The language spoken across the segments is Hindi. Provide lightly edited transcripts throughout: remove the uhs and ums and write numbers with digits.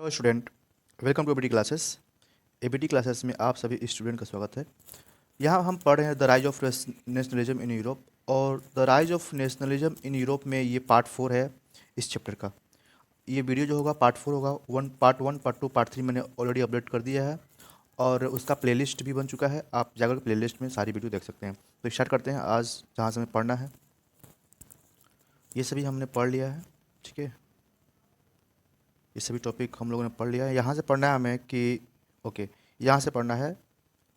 Hello student, welcome to ABT classes. ABT classes में आप सभी स्टूडेंट का स्वागत है। यहाँ हम पढ़ रहे हैं the rise of nationalism in Europe, और the rise of nationalism in Europe में ये पार्ट 4 है इस चैप्टर का। ये वीडियो जो होगा पार्ट 4 होगा। पार्ट 1, पार्ट 2, पार्ट 3 मैंने ऑलरेडी अपलोड कर दिया है और उसका प्लेलिस्ट भी बन चुका है। आप जाकर प्लेलिस्ट में सारी वीडियो देख सकते हैं। तो स्टार्ट करते हैं आज जहाँ से हमें पढ़ना है। ये सभी हमने पढ़ लिया है, ठीक है। ये सभी टॉपिक हम लोगों ने पढ़ लिया है। यहाँ से पढ़ना है हमें कि यहाँ से पढ़ना है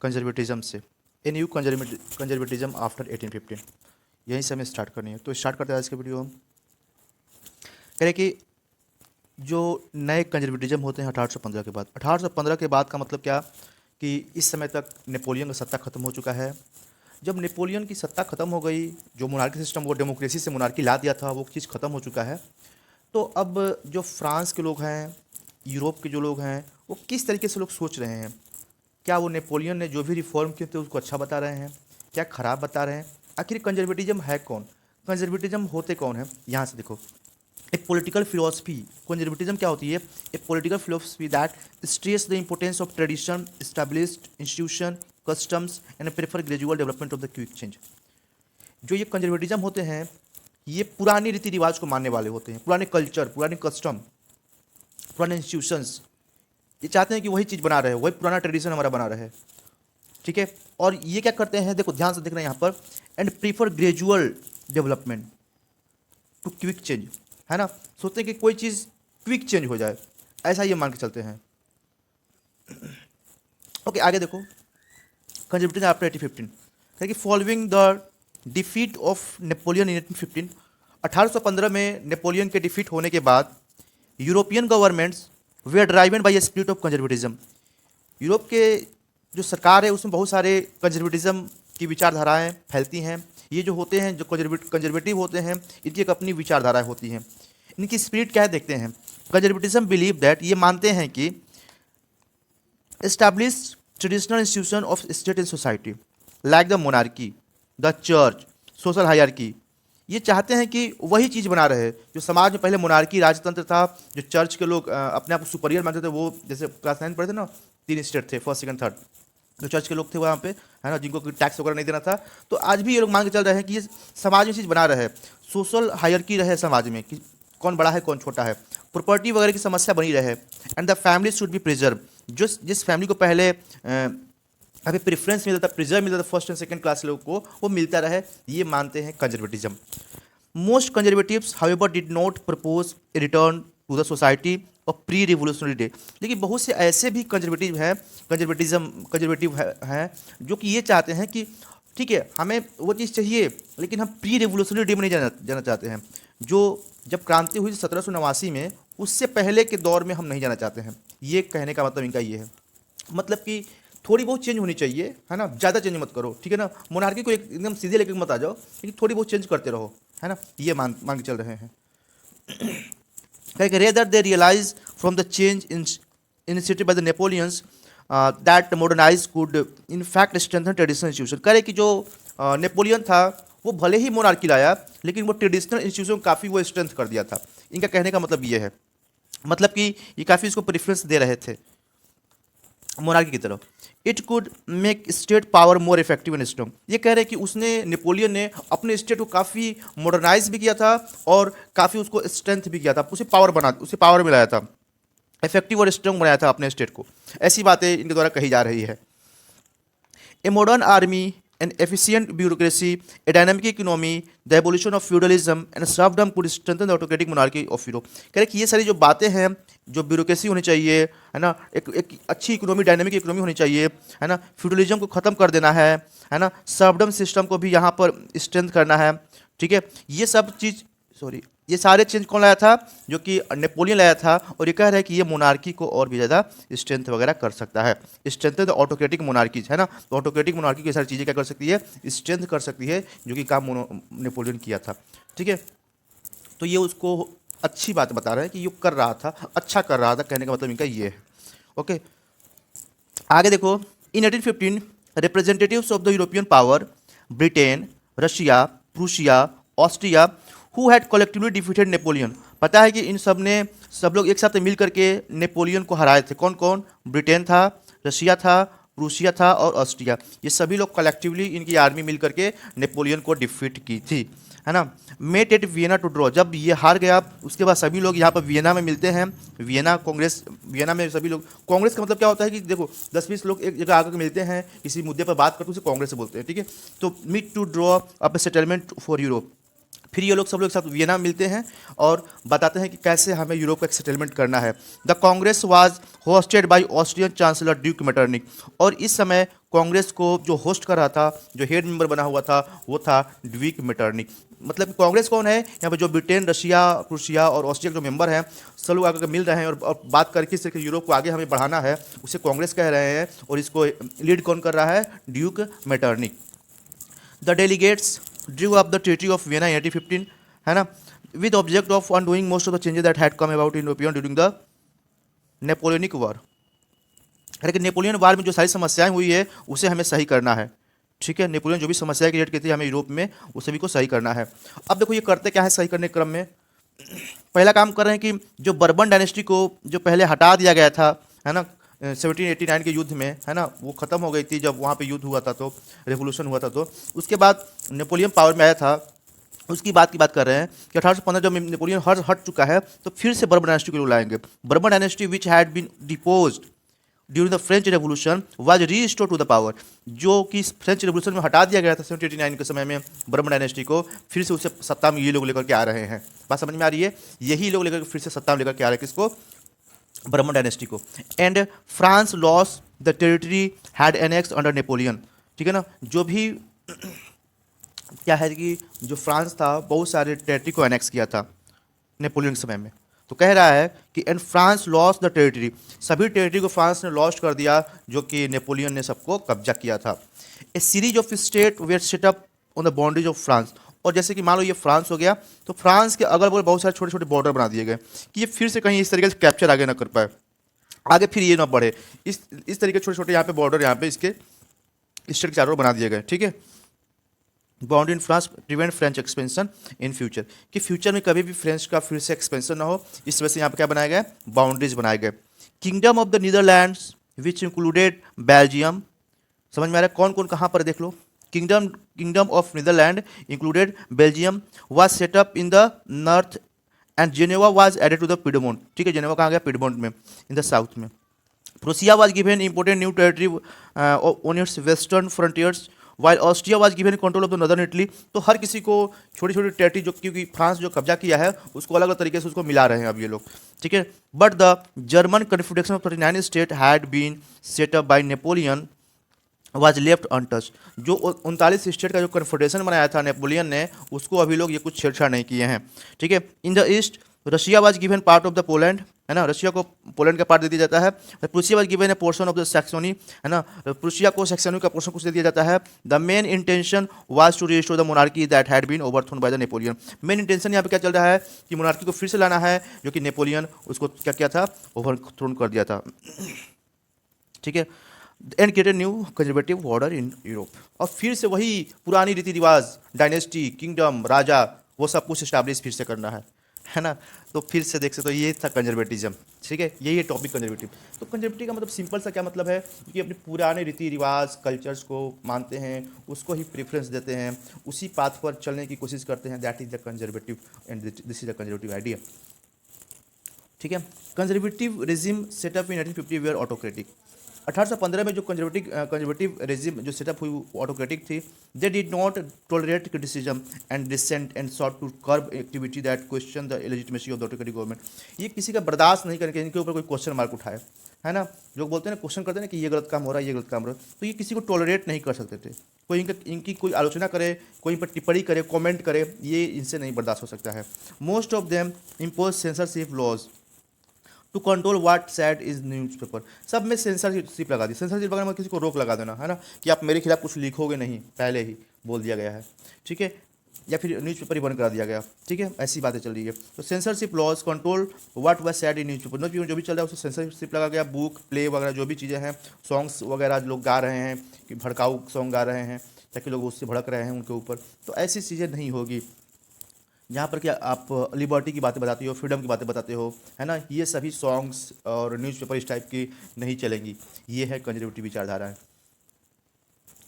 कंजर्वेटिज्म से, ए न्यू कंजर्वेटिज्म आफ्टर 1815। यहीं से हमें स्टार्ट करनी है। तो स्टार्ट करते हैं आज के वीडियो हम। कह रहे कि जो नए कंजर्वेटिज्म होते हैं 1815 के बाद। 1815 के बाद का मतलब क्या कि इस समय तक नेपोलियन का सत्ता खत्म हो चुका है। जब नेपोलियन की सत्ता खत्म हो गई, जो मोनार्की सिस्टम, वो डेमोक्रेसी से मोनार्की ला दिया था, वो चीज़ खत्म हो चुका है। तो अब जो फ्रांस के लोग हैं, यूरोप के जो लोग हैं, वो किस तरीके से लोग सोच रहे हैं। क्या वो नेपोलियन ने जो भी रिफॉर्म किए थे उसको अच्छा बता रहे हैं, क्या ख़राब बता रहे हैं? आखिर कंजर्वेटिज्म है कौन? कंजर्वेटिज्म होते कौन है? यहाँ से देखो, एक पॉलिटिकल फिलोसफी। कंजर्वेटिज्म क्या होती है? एक political philosophy that stress the importance of tradition, established institution, customs and prefer gradual development of the quick change. जो ये कंजर्वेटिज्म होते हैं, ये पुरानी रीति रिवाज को मानने वाले होते हैं, पुराने कल्चर, पुराने कस्टम, पुराने इंस्टीट्यूशंस। ये चाहते हैं कि वही चीज़ बना रहे, वही पुराना ट्रेडिशन हमारा बना रहे, ठीक है। और ये क्या करते हैं, देखो ध्यान से देखना यहाँ पर, and prefer gradual development to quick change, है ना। सोचते हैं कि कोई चीज़ क्विक चेंज हो जाए, ऐसा ये मान के चलते हैं। ओके, आगे देखो, कंजर्वेटिज्म आफ्टर 1815 कि following the defeat of Napoleon in 1815, 1815 में नेपोलियन के डिफीट होने के बाद European governments were driven by a spirit of conservatism. Europe के जो सरकार है उसमें बहुत सारे कंजर्वेटिज्म की विचारधाराएं फैलती हैं। ये जो होते हैं, जो कंजर्वेटिव होते हैं, इनकी एक अपनी विचारधाराएं होती हैं। इनकी स्पिरिट क्या है देखते हैं। कंजर्वेटिज्म बिलीव दैट, ये मानते हैं कि establish traditional institution of state and society like the monarchy, the church, social hierarchy. ये चाहते हैं कि वही चीज़ बना रहे जो समाज में पहले मोनार्की राजतंत्र था, जो चर्च के लोग अपने आप को सुपीरियर मानते थे। वो जैसे क्लास 9 पढ़े थे ना, 3 स्टेट थे, फर्स्ट, सेकंड, थर्ड, जो चर्च के लोग थे वहाँ पे, है ना, जिनको टैक्स वगैरह नहीं देना था। तो आज भी ये लोग मान के चल रहे हैं कि ये समाज में चीज़ बना रहे, सोशल हायरार्की रहे समाज में, कि कौन बड़ा है कौन छोटा है, प्रॉपर्टी वगैरह की समस्या बनी रहे, and the family should be preserve. जिस फैमिली को पहले अभी प्रेफरेंस मिलता था, प्रिजर्व मिलता था फर्स्ट एंड सेकंड क्लास लोगों को, वो मिलता रहे, ये मानते हैं conservatism. Most conservatives however did not propose a return to the society of pre revolutionary day. लेकिन बहुत से ऐसे भी कंजर्वेटिव हैं जो कि ये चाहते हैं कि ठीक है, हमें वो चीज़ चाहिए, लेकिन हम प्री रिवोल्यूशनरी डे में नहीं जाना चाहते हैं। जो जब क्रांति हुई 1789 में, उससे पहले के दौर में हम नहीं जाना चाहते हैं। ये कहने का मतलब इनका ये है। मतलब कि थोड़ी बहुत चेंज होनी चाहिए, है ना, ज़्यादा चेंज मत करो, ठीक है ना। मोनार्की को एकदम सीधे लेकर मत आ जाओ, लेकिन थोड़ी बहुत चेंज करते रहो, है ना। ये मान के चल रहे हैं। Rather they realise from the change initiated by the Napoleons that modernise could in fact strengthen traditional institution. कह रहे कि जो नेपोलियन था वो भले ही मोनार्की लाया, लेकिन वो ट्रेडिशनल इंस्टीट्यूशन काफ़ी वो स्ट्रेंथ कर दिया था। इनका कहने का मतलब ये है, मतलब कि ये काफ़ी इसको प्रेफरेंस दे रहे थे मोनार्की की तरफ। It could make state power more effective and strong. ये कह रहे हैं कि उसने, नेपोलियन ने अपने स्टेट को काफ़ी मॉडर्नाइज भी किया था और काफ़ी उसको स्ट्रेंथ भी किया था, उसे पावर में लाया था, इफेक्टिव और स्ट्रॉन्ग बनाया था अपने स्टेट को। ऐसी बातें इनके द्वारा कही जा रही है। A modern army, an efficient bureaucracy, a dynamic economy, the abolition of feudalism and serfdom could strengthen the autocratic monarchy of Europe। कह रहे कि ये सारी जो बातें हैं, जो ब्यूरोक्रेसी होनी चाहिए, है ना, एक अच्छी इकोनॉमी, डायनामिक इकोनॉमी होनी चाहिए, है ना, फ्यूडलिज्म को ख़त्म कर देना है ना, सर्फडम सिस्टम को भी यहाँ पर स्ट्रेंथ करना है, ठीक है। ये सब चीज़, ये सारे चेंज कौन लाया था? जो कि नेपोलियन लाया था। और ये कह रहा है कि ये मोनार्की को और भी ज़्यादा स्ट्रेंथ वगैरह कर सकता है। स्ट्रेंथ द ऑटोक्रेटिक मोनार्कीज, है ना। तो ऑटोक्रेटिक मोनार्की की सारी चीज़ें क्या कर सकती है? स्ट्रेंथ कर सकती है, जो कि काम नेपोलियन किया था, ठीक है। तो ये उसको अच्छी बात बता रहे हैं कि ये कर रहा था, अच्छा कर रहा था, कहने का मतलब इनका ये है। ओके, आगे देखो, इन 1815 representatives of the European power, Britain, Russia, Prussia, Austria, who had collectively defeated Napoleon पता है कि इन सब लोग एक साथ मिल करके नेपोलियन को हराए थे। कौन कौन? ब्रिटेन था, रशिया था, प्रूसिया था और ऑस्ट्रिया। ये सभी लोग कलेक्टिवली इनकी आर्मी मिल करके नेपोलियन को डिफीट की थी, है ना। Met at Vienna to draw, जब ये हार गया उसके बाद सभी लोग यहाँ पर वियना में मिलते हैं। वियना कांग्रेस, वियना में सभी लोग, कांग्रेस का मतलब क्या होता है कि देखो 10-20 लोग एक जगह आकर के मिलते हैं, किसी मुद्दे पर बात करते हैं, उसे कांग्रेस से बोलते हैं, ठीक है। तो meet to draw up a settlement for Europe. फिर ये लोग सब लोग एक साथ वियना में मिलते हैं और बताते हैं कि कैसे हमें यूरोप का एक सेटलमेंट करना है। The Congress was hosted by Austrian chancellor Duke Metternich, और इस समय कांग्रेस को जो होस्ट कर रहा था, जो हेड मेंबर बना हुआ था, वो था ड्यूक मेटरनिक। मतलब कांग्रेस कौन है? यहाँ पर जो ब्रिटेन, रशिया, प्रूसिया और ऑस्ट्रिया के जो मेंबर हैं, सब लोग आकर के मिल रहे हैं और बात करके इससे कि यूरोप को आगे हमें बढ़ाना है, उसे कांग्रेस कह रहे हैं। और इसको लीड कौन कर रहा है? Duke Metternich. The delegates drew up the Treaty of Vienna in 1815, है ना, with object of undoing most of the changes that had come about in Europe during the Napoleonic War। लेकिन नेपोलियन वार में जो सारी समस्याएं हुई है उसे हमें सही करना है, ठीक है। नेपोलियन जो भी समस्याएं क्रिएट की थी हमें यूरोप में, उस सभी को सही करना है। अब देखो ये करते क्या है सही करने के क्रम में। पहला काम कर रहे हैं कि जो बर्बन डायनेस्टी को जो पहले हटा दिया गया था, है ना, 1789 के युद्ध में, है ना, वो ख़त्म हो गई थी जब वहाँ पे युद्ध हुआ था, तो रेवोल्यूशन हुआ था। तो उसके बाद नेपोलियन पावर में आया था, उसकी बात कर रहे हैं कि 1815 जब नेपोलियन हट चुका है तो फिर से बर्बन डायनेस्टी को लाएंगे। Bourbon dynasty which had been deposed during the French revolution was restore to the power, जो कि फ्रेंच रेवोल्यूशन में हटा दिया गया था 1789 के समय में बर्बन डायनेस्टी को, फिर से उसे सत्ता में ये लोग लेकर के आ रहे हैं। बात समझ में आ रही है? यही लोग लेकर फिर से सत्ता में लेकर के आ रहे हैं, किसको? बर्मन डायनेस्टी को। And France loss the territory had annex under Napoleon, ठीक है ना। जो भी क्या है कि जो फ्रांस था बहुत सारे टेरिटरी को एनेक्स किया था नेपोलियन के समय में। तो कह रहा है कि and France loss the territory, सभी टेरिटरी को फ्रांस ने लॉस्ट कर दिया जो कि नेपोलियन ने सबको कब्जा किया था। A series of state were set up on the boundaries of France, और जैसे कि मान लो ये फ्रांस हो गया तो फ्रांस के अगल बगल बहुत सारे छोटे छोटे बॉर्डर बना दिए गए कि ये फिर से कहीं इस तरीके से कैप्चर आगे ना कर पाए, आगे फिर ये ना बढ़े। इस तरीके छोटे छोटे यहाँ पे बॉर्डर यहाँ पे इसके स्टेट के चारों ओर बना दिए गए, ठीक है। Boundary in France prevent French expansion in future, कि फ्यूचर में कभी भी फ्रेंच का फिर से एक्सपेंशन ना हो, इस वजह से यहाँ पे क्या बनाया गया? बाउंड्रीज बनाए गए। Kingdom of the Netherlands which included Belgium, समझ में आ रहा है कौन कौन कहाँ पर देख लो। Kingdom of Netherland included Belgium was set up in the north and Geneva was added to the Piedmont, ठीक है। जेनेवा कहाँ गया? पिडमोंट में, इन द साउथ में। Prussia was given important new territory on its western frontiers while Austria was given control of the northern Italy. तो हर किसी को छोटी छोटी टेरिटरी जो, क्योंकि फ्रांस जो कब्जा किया है उसको अलग अलग तरीके से उसको मिला रहे हैं अब ये लोग, ठीक है। But the German confederation of 39 state had been set up by Napoleon was left untouch, जो 39 स्टेट का जो कन्फेडरेशन बनाया था नेपोलियन ने, उसको अभी लोग ये कुछ छेड़छाड़ नहीं किए हैं, ठीक है। In the east Russia was given part of the Poland, है ना, रशिया को पोलैंड का पार्ट दे दिया जाता है। Prussia was given A portion of the Saxony, है ना, प्रूसिया को सैक्सोनी का पोर्शन कुछ दे दिया जाता है। The main intention was to restore the monarchy that had been overthrown by the Napoleon. Main intention यहाँ पे क्या चल रहा है कि मोनार्की को फिर से लाना है, जो कि नेपोलियन उसको क्या किया था? ओवरथ्रोन कर दिया था, ठीक है। And create new conservative order in Europe, और फिर से वही पुरानी रीति रिवाज, डायनेस्टी, किंगडम, राजा, वो सब कुछ स्टैब्लिश फिर से करना है ना। तो फिर से देख सकते हो ये था कंजर्वेटिज्म, ठीक है। यही है टॉपिक कंजर्वेटिव। तो कंजर्वेटिव का मतलब सिंपल सा क्या मतलब है कि अपने पुराने रीति रिवाज, कल्चर्स को मानते हैं, उसको ही प्रेफरेंस देते हैं, उसी पाथ पर चलने की कोशिश करते हैं। That is the conservative and this is the conservative idea, ठीक है। Conservative regime set up in 1850 were autocratic. 1815 में जो कंजर्वेटिव रेजिम जो सेटअप हुई ऑटोक्रेटिक थी। They did not tolerate criticism and dissent and sought to curb activity that question the illegitimacy of the autocratic government. ये किसी का बर्दाश्त नहीं करके इनके ऊपर कोई क्वेश्चन मार्क उठाए, है ना। लोग बोलते हैं ना, क्वेश्चन करते हैं ना कि ये गलत काम हो रहा है, ये गलत काम हो रहा है, तो ये किसी को टॉलरेट नहीं कर सकते थे। कोई इनकी कोई आलोचना करे, कोई इन पर टिप्पणी करे, कमेंट करे, ये इनसे नहीं बर्दाश्त हो सकता है। Most of them impose censorship laws to control what said is newspaper. सब में सेंसरशिप लगा दी। सेंसरशिप वगैरह में किसी को रोक लगा देना, है ना, कि आप मेरे खिलाफ कुछ लिखोगे नहीं, पहले ही बोल दिया गया है, ठीक है, या फिर न्यूज़पेपर ही बंद करा दिया गया, ठीक है। ऐसी बातें चल रही है। तो censorship laws control what was said in newspaper. Newspaper जो भी चल रहा है उससे सेंसरशिप लगा गया। बुक, प्ले वगैरह जो भी चीज़ें हैं, सॉन्ग्स वगैरह लोग गा रहे हैं कि भड़काऊ सॉन्ग गा रहे हैं ताकि लोग उससे भड़क रहे हैं उनके ऊपर, तो ऐसी चीज़ें नहीं होगी। जहाँ पर क्या आप लिबर्टी की बातें बताते हो, फ्रीडम की बातें बताते हो, है ना, ये सभी सॉन्ग्स और न्यूज़पेपर इस टाइप की नहीं चलेंगी। ये है कंजर्वेटिव विचारधारा है।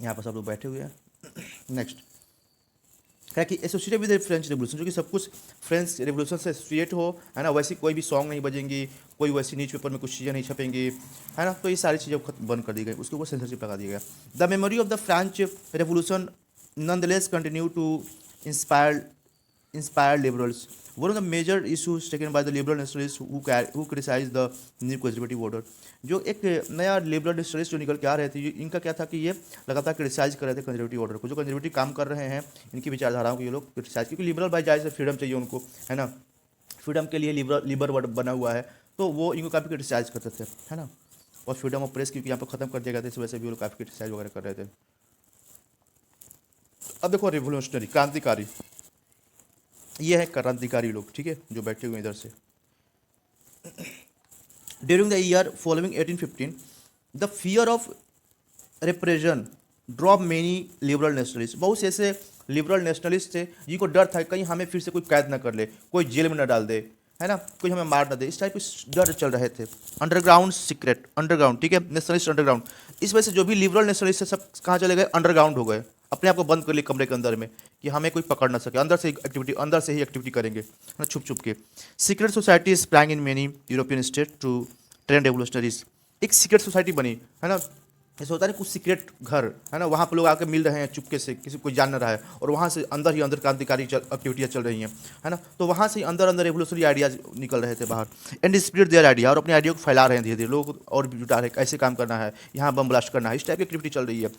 यहाँ पर सब लोग बैठे हुए हैं। नेक्स्ट क्या कि एसोसिएटेड विद फ्रेंच रेवोल्यूशन, जो कि सब कुछ फ्रेंच रेवोल्यूशन से एसोसिएट हो, है ना, वैसी कोई भी सॉन्ग नहीं बजेंगी, कोई वैसी न्यूज़पेपर में कुछ चीज़ें नहीं छपेंगी, है ना, तो ये सारी चीज़ें बंद कर दी गई, उसके ऊपर सेंसरशिप लगा दिया गया। The memory of the French revolution nonetheless continue to inspire inspire liberals. One of the major issues taken by the liberal nationalists who criticize the new conservative order. जो एक नया लिबरल नेशनलिस्ट जो निकल के आ रहे थे, इनका क्या था कि ये लगातार क्रिटिसाइज कर रहे थे कंजर्वेटिव ऑर्डर को, जो कंजर्वेटिव काम कर रहे हैं इनकी विचारधाराओं को ये लोग क्रिटिसाइज, क्योंकि लिबरल बाई जाए से फ्रीडम चाहिए उनको, है ना, फ्रीडम के लिए लिबर वर्ड बना हुआ है, तो वो इनको काफ़ी क्रिटिसाइज करते थे, है ना, और फ्रीडम ऑफ प्रेस क्योंकि यहाँ पर खत्म कर दिया गया था, इस वजह से भी वो लोग काफ़ी क्रिटिसाइज वगैरह कर रहे थे। अब देखो रिवोल्यूशनरी, क्रांतिकारी, ये है क्रांतिकारी लोग, ठीक है, जो बैठे हुए इधर से। During the year following 1815 the fear of repression drop many liberal nationalist, बहुत से ऐसे लिबरल नेशनलिस्ट थे जिनको डर था कहीं हमें फिर से कोई कैद ना कर ले, कोई जेल में ना डाल दे, है ना, कोई हमें मार ना दे, इस टाइप के डर चल रहे थे। अंडरग्राउंड सीक्रेट, अंडरग्राउंड, ठीक है, नेशनलिस्ट अंडरग्राउंड, इस वजह से जो भी लिबरल नेशनलिस्ट है सब कहाँ चले गए, अंडरग्राउंड हो गए, अपने आप को बंद कर लिए कमरे के अंदर में कि हमें कोई पकड़ ना सके, अंदर से ही एक्टिविटी करेंगे, है ना, छुप छुप के। Secret society sprang in many European state to train revolutionaries, एक सीक्रेट सोसाइटी बनी, है ना, ऐसा होता है ना कुछ सीक्रेट घर, है ना, वहाँ पर लोग आकर मिल रहे हैं चुपके से, किसी कोई जान ना रहा है, और वहाँ से अंदर ही अंदर क्रांतिकारी एक्टिविटीज चल रही हैं, है ना, तो वहाँ से अंदर अंदर रेवोल्यूशनरी आइडियाज निकल रहे थे बाहर, एंड स्प्रेड देयर आइडिया, और अपने आइडिया को फैला रहे हैं धीरे धीरे, लोग और भी जुटा रहे हैं, ऐसे काम करना है, यहाँ बम ब्लास्ट करना है, इस टाइप की एक्टिविटी चल रही है,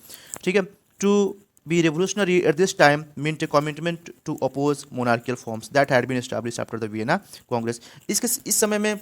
ठीक है। To be revolutionary at this time meant a commitment to oppose monarchical forms that had been established after the Vienna Congress. इस समय में,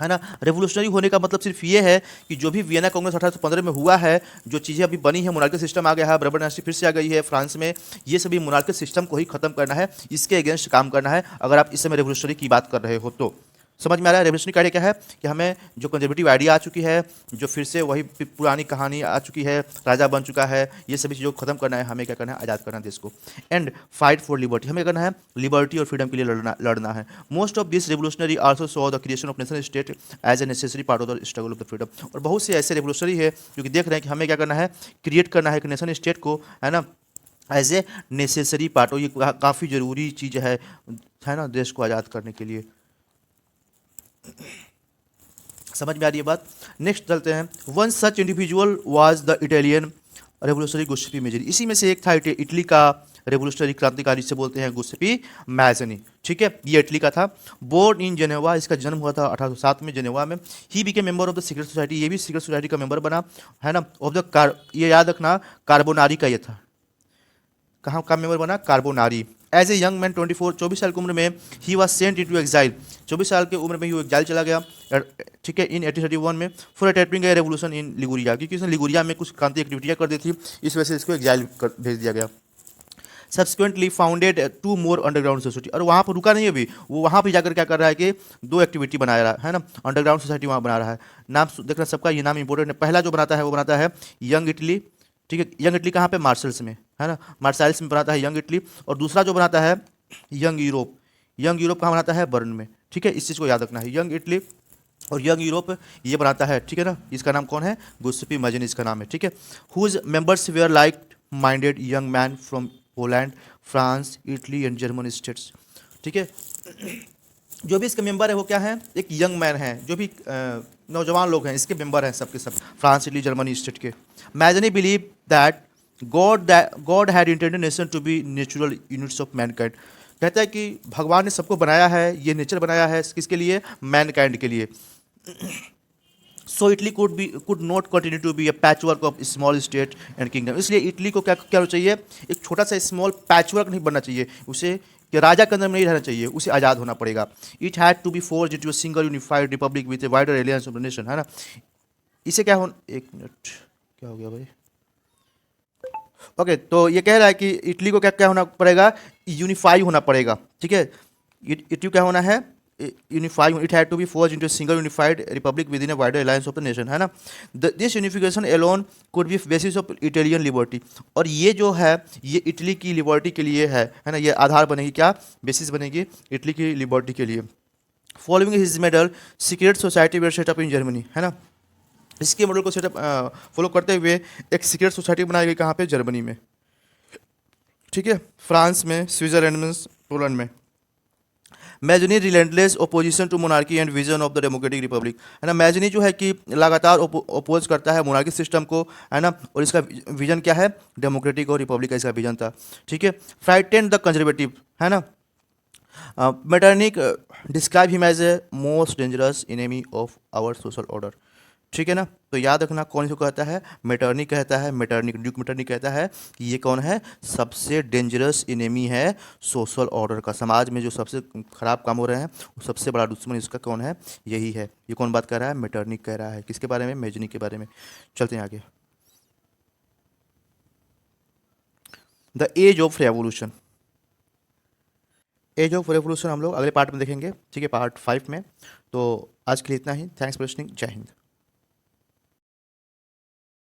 है ना, रेवोल्यूशनरी होने का मतलब सिर्फ ये है कि जो भी वियना कांग्रेस 1815 में हुआ है, जो चीज़ें अभी बनी है, मोनार्कियल सिस्टम आ गया है, बर्बर डायनेस्टी फिर से आ गई है फ्रांस में, ये सभी मोनार्कियल सिस्टम को ही खत्म करना है, इसके अगेंस्ट काम करना है। अगर आप इस समय रेवोल्यूशनरी की बात कर रहे हो तो समझ में आ रहा है। रेवोल्यूशनरी का आइडिया क्या है कि हमें जो कंजर्वेटिव आइडिया आ चुकी है, जो फिर से वही पुरानी कहानी आ चुकी है, राजा बन चुका है, ये सभी चीज़ों को खत्म करना है, हमें क्या करना है, आज़ाद करना है देश को। एंड फाइट फॉर लिबर्टी, हमें करना है लिबर्टी और फ्रीडम के लिए लड़ना है। Most of this revolutionary also saw the creation of national state as a necessary part of the struggle of the freedom, और बहुत से ऐसे रेवोल्यूशनरी है जो कि देख रहे हैं कि हमें क्या करना है, क्रिएट करना है एक नेशनल स्टेट को, है ना, एज ए नेसेसरी पार्ट, और ये काफ़ी ज़रूरी चीज़ है ना, देश को आज़ाद करने के लिए। समझ में आ रही है बात। नेक्स्ट चलते हैं। One such individual was the Italian revolutionary Giuseppe Mazzini, इसी में से एक था इटली का रेवोल्यूशनरी क्रांतिकारी से बोलते हैं गुस्सेपी मैजनी, ठीक है, ये इटली का था। बोर्न इन जेनेवा, इसका जन्म हुआ था 1807 में जेनेवा में। He became member of the secret society, ये भी सीक्रेट सोसाइटी का मेंबर बना, है ना, ऑफ द ये याद रखना कार्बोनारी का ये था, कहाँ का मेंबर बना, Carbonari. As a young man 24 साल की उम्र में ही वॉज सेंट इनटू एग्जाइल, 24 साल की उम्र में ही वो एग्जाइल चला गया, ठीक है, इन 1831 में, for attempting A revolution in Liguria, क्योंकि उसने लिगुरिया में कुछ क्रांति एक्टिविटियाँ कर दी थी, इस वजह से इसको एग्जाइल भेज दिया गया। सब्सिक्वेंटली फाउंडेड 2 मोर अंडरग्राउंड सोसाइटी, और वहाँ पर रुका नहीं अभी, वो वहाँ पर जाकर क्या कर रहा है कि 2 एक्टिविटी बना रहा है ना, अंडरग्राउंड सोसाइटी वहाँ बना रहा है। नाम देखना सबका, ये नाम इंपॉर्टेंट है। पहला जो बनाता है वो बनाता है यंग इटली, ठीक है, यंग इटली कहाँ पे, मार्शल्स में, है ना, मार्शल्स में बनाता है यंग इटली। और दूसरा जो बनाता है यंग यूरोप, यंग यूरोप कहाँ बनाता है, बर्न में, ठीक है, इस चीज़ को याद रखना है, यंग इटली और यंग यूरोप ये बनाता है, ठीक है ना। इसका नाम कौन है, गुस्सेपी मैजनी इसका नाम है, ठीक है। Whose members were like minded young man from Poland, France, Italy and German states, ठीक है। जो भी इसके मेंबर है वो क्या है, एक यंग मैन है, जो भी नौजवान लोग हैं इसके मेंबर हैं, सबके सब फ्रांस, इटली, जर्मनी स्टेट के। Mazzini believe that god had intended nation to be natural units of mankind, कहता है कि भगवान ने सबको बनाया है, ये नेचर बनाया है किसके लिए, मैनकाइंड के लिए। So Italy could not continue to be a patchwork of small state and kingdom, इसलिए इटली को क्या क्या चाहिए, एक छोटा सा स्मॉल पैचवर्क नहीं बनना चाहिए, उसे कि राजा के अंदर में नहीं रहना चाहिए, उसे आज़ाद होना पड़ेगा। It had to be forged into a single unified republic with a wider alliance of the nation, है ना। इसे क्या हो, एक मिनट, क्या हो गया भाई, ओके, तो ये कह रहा है कि इटली को क्या क्या होना पड़ेगा, यूनिफाई होना पड़ेगा, ठीक है। इटली क्या होना है, unify, it had to be forged into a single unified republic within a wider alliance of the nation, है ना. This unification alone could be basis of Italian liberty. और ये जो है ये इटली की लिबर्टी के लिए है ना, ये आधार बनेगी, क्या बेसिस बनेगी इटली की लिबर्टी के लिए. Following his model secret society were set up in Germany, है ना. इसके मॉडल को सेटअप फॉलो करते हुए एक सीक्रेट सोसाइटी बनाई गई, कहाँ पे, जर्मनी में, ठीक है, फ्रांस में, स्विट्जरलैंड में, पोलैंड में. Mazzini relentless opposition to monarchy and vision of the democratic republic, है ना. मैजनी जो है कि लगातार ओपोज करता है मोनार्की सिस्टम को, है ना, और इसका विजन क्या है, डेमोक्रेटिक और रिपब्लिक का इसका विजन था, ठीक है. फ्राइटेंड द कंजर्वेटिव, है ना. Metternich describe him as a most dangerous enemy of our social order, ठीक है ना. तो याद रखना कौन इसको कहता है, मेटरनिक कहता है, मेटरनिक ड्यूक मेटरनिक कहता है कि ये कौन है, सबसे डेंजरस इनेमी है सोशल ऑर्डर का. समाज में जो सबसे खराब काम हो रहे हैं वो सबसे बड़ा दुश्मन इसका कौन है, यही है. ये कौन बात कर रहा है, मेटरनिक कह रहा है. किसके बारे में, मेजनी के बारे में. चलते हैं आगे. The age of revolution. Age of revolution हम लोग अगले पार्ट में देखेंगे, ठीक है, पार्ट 5 में. तो आज के लिए इतना ही. Thanks for listening. जय हिंद.